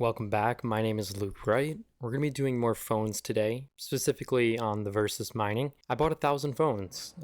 Welcome back. My name is Luke Wright. We're going to be doing more phones today, specifically on the Verus mining. I bought 1,000 phones,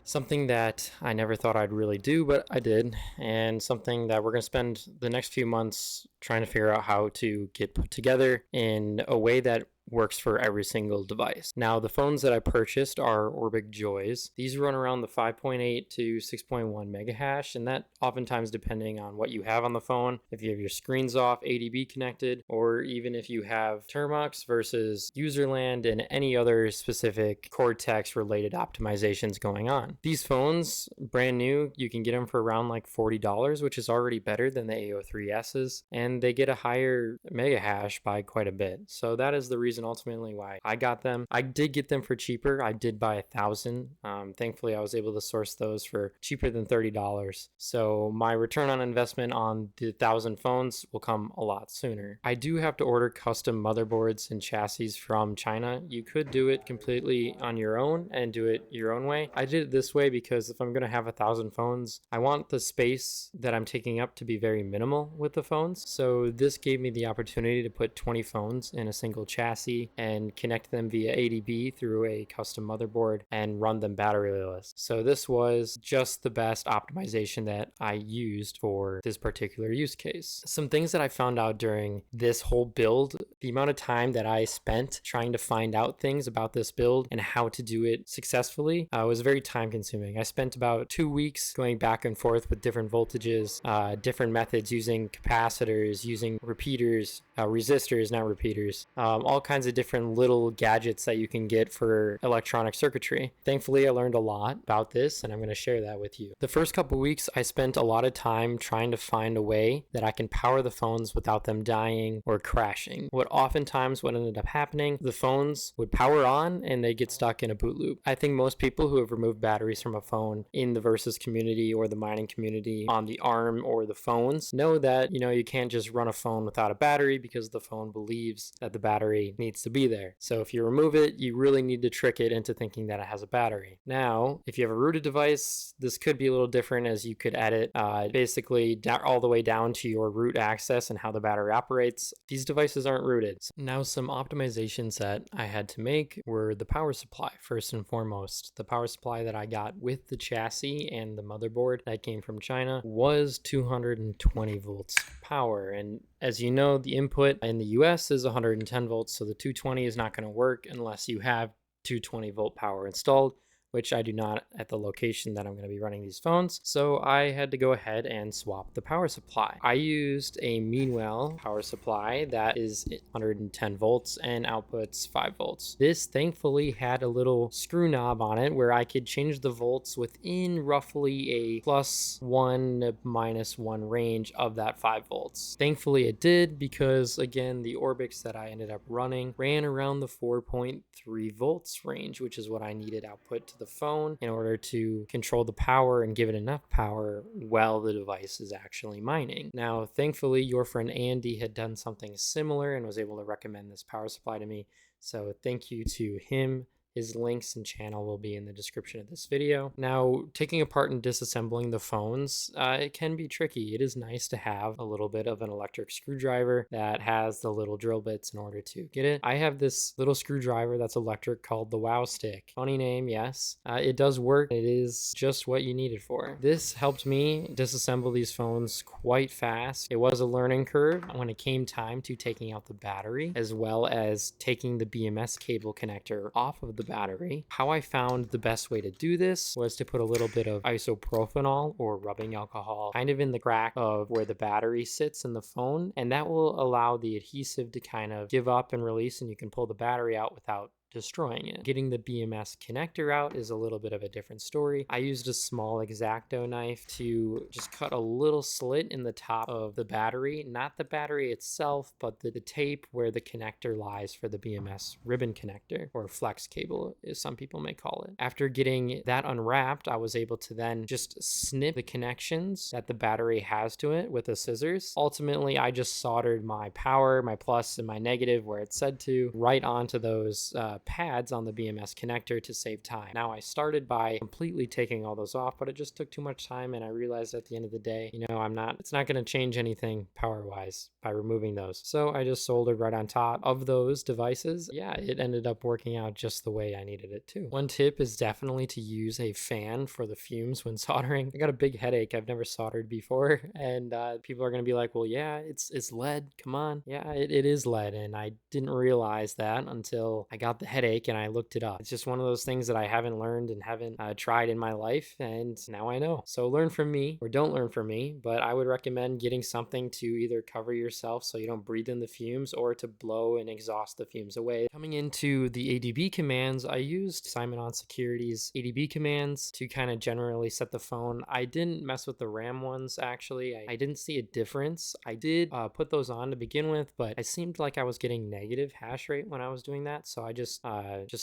something that I never thought I'd really do, but I did, and something that we're going to spend the next few months trying to figure out how to get put together in a way that works for every single device. Now, the phones that I purchased are Orbic Joys. These run around the 5.8 to 6.1 mega hash, and that oftentimes depending on what you have on the phone, if you have your screens off, ADB connected, or even if you have Termux versus Userland and any other specific Cortex related optimizations going on. These phones, brand new, you can get them for around like $40, which is already better than the AO3Ss, and they get a higher mega hash by quite a bit. So that is the reason ultimately why I got them. I did get them for cheaper. I did buy 1,000. Thankfully, I was able to source those for cheaper than $30. So my return on investment on the 1,000 phones will come a lot sooner. I do have to order custom motherboards and chassis from China. You could do it completely on your own and do it your own way. I did it this way because if I'm going to have 1,000 phones, I want the space that I'm taking up to be very minimal with the phones. So this gave me the opportunity to put 20 phones in a single chassis and connect them via ADB through a custom motherboard and run them batteryless. So this was just the best optimization that I used for this particular use case. Some things that I found out during this whole build, the amount of time that I spent trying to find out things about this build and how to do it successfully was very time consuming. I spent about 2 weeks going back and forth with different voltages, different methods, using capacitors, using repeaters, resistors, not repeaters, all kinds of different little gadgets that you can get for electronic circuitry. Thankfully, I learned a lot about this, and I'm going to share that with you. The first couple weeks, I spent a lot of time trying to find a way that I can power the phones without them dying or crashing. What oftentimes what ended up happening, the phones would power on and they get stuck in a boot loop. I think most people who have removed batteries from a phone in the Verus community or the mining community on the ARM or the phones know that, you can't just run a phone without a battery because the phone believes that the battery needs to be there. So if you remove it, you really need to trick it into thinking that it has a battery. Now, if you have a rooted device, this could be a little different, as you could edit basically all the way down to your root access and how the battery operates. These devices aren't rooted. So now, some optimizations that I had to make were the power supply. First and foremost, the power supply that I got with the chassis and the motherboard that came from China was 220 volts power. And as you know, the input in the US is 110 volts, so the 220 is not going to work unless you have 220 volt power installed, which I do not at the location that I'm going to be running these phones. So I had to go ahead and swap the power supply. I used a Meanwell power supply that is 110 volts and outputs 5 volts. This thankfully had a little screw knob on it where I could change the volts within roughly a +1 to -1 range of that 5 volts. Thankfully it did, because again, the Orbics that I ended up running ran around the 4.3 volts range, which is what I needed output to the phone in order to control the power and give it enough power while the device is actually mining. Now, thankfully, your friend Andy had done something similar and was able to recommend this power supply to me. So thank you to him. His links and channel will be in the description of this video. Now, taking apart and disassembling the phones, it can be tricky. It is nice to have a little bit of an electric screwdriver that has the little drill bits in order to get it. I have this little screwdriver that's electric called the Wow Stick. Funny name, yes. It does work. It is just what you need it for. This helped me disassemble these phones quite fast. It was a learning curve when it came time to taking out the battery, as well as taking the BMS cable connector off of the battery. How I found the best way to do this was to put a little bit of isopropanol or rubbing alcohol kind of in the crack of where the battery sits in the phone, and that will allow the adhesive to kind of give up and release, and you can pull the battery out without destroying it. Getting the BMS connector out is a little bit of a different story. I used a small X-Acto knife to just cut a little slit in the top of the battery, not the battery itself, but the tape where the connector lies for the BMS ribbon connector, or flex cable as some people may call it. After getting that unwrapped, I was able to then just snip the connections that the battery has to it with the scissors. Ultimately, I just soldered my power, my plus and my negative where it said to, right onto those pads on the BMS connector to save time. Now, I started by completely taking all those off, but it just took too much time, and I realized at the end of the day, it's not going to change anything power-wise by removing those. So I just soldered right on top of those devices. Yeah, it ended up working out just the way I needed it to. One tip is definitely to use a fan for the fumes when soldering. I got a big headache. I've never soldered before, and people are going to be like, well, yeah, it's lead. Come on. Yeah, it is lead, and I didn't realize that until I got the headache and I looked it up. It's just one of those things that I haven't learned and haven't tried in my life, and now I know. So learn from me or don't learn from me, but I would recommend getting something to either cover yourself so you don't breathe in the fumes or to blow and exhaust the fumes away. Coming into the ADB commands, I used Simon on Security's ADB commands to kind of generally set the phone. I didn't mess with the RAM ones, actually. I didn't see a difference. I did put those on to begin with, but I seemed like I was getting negative hash rate when I was doing that, so I just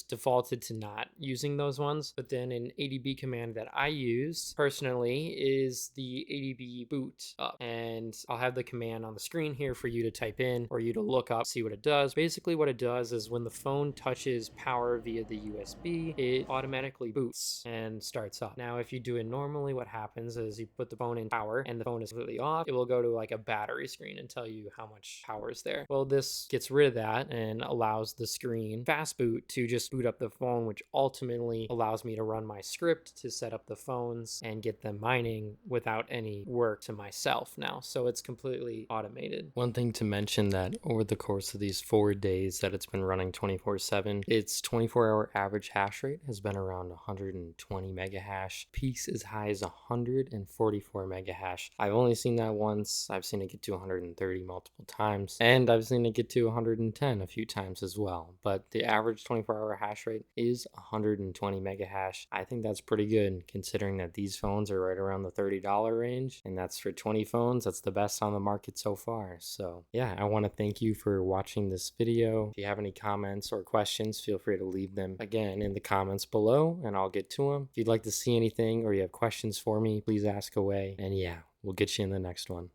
defaulted to not using those ones. But then an ADB command that I used personally is the ADB boot up, and I'll have the command on the screen here for you to type in or you to look up, see what it does. Basically what it does is when the phone touches power via the USB, it automatically boots and starts up. Now if you do it normally, what happens is you put the phone in power and the phone is completely off, it will go to like a battery screen and tell you how much power is there. Well, this gets rid of that and allows the screen fast boot to just boot up the phone, which ultimately allows me to run my script to set up the phones and get them mining without any work to myself now. So it's completely automated. One thing to mention that over the course of these 4 days that it's been running 24/7, its 24-hour average hash rate has been around 120 mega hash, peaks as high as 144 mega hash. I've only seen that once. I've seen it get to 130 multiple times, and I've seen it get to 110 a few times as well. But the average 24-hour hash rate is 120 mega hash. I think that's pretty good considering that these phones are right around the $30 range, and that's for 20 phones. That's the best on the market so far. So yeah, I want to thank you for watching this video. If you have any comments or questions, feel free to leave them again in the comments below and I'll get to them. If you'd like to see anything or you have questions for me, please ask away. And yeah, we'll get you in the next one.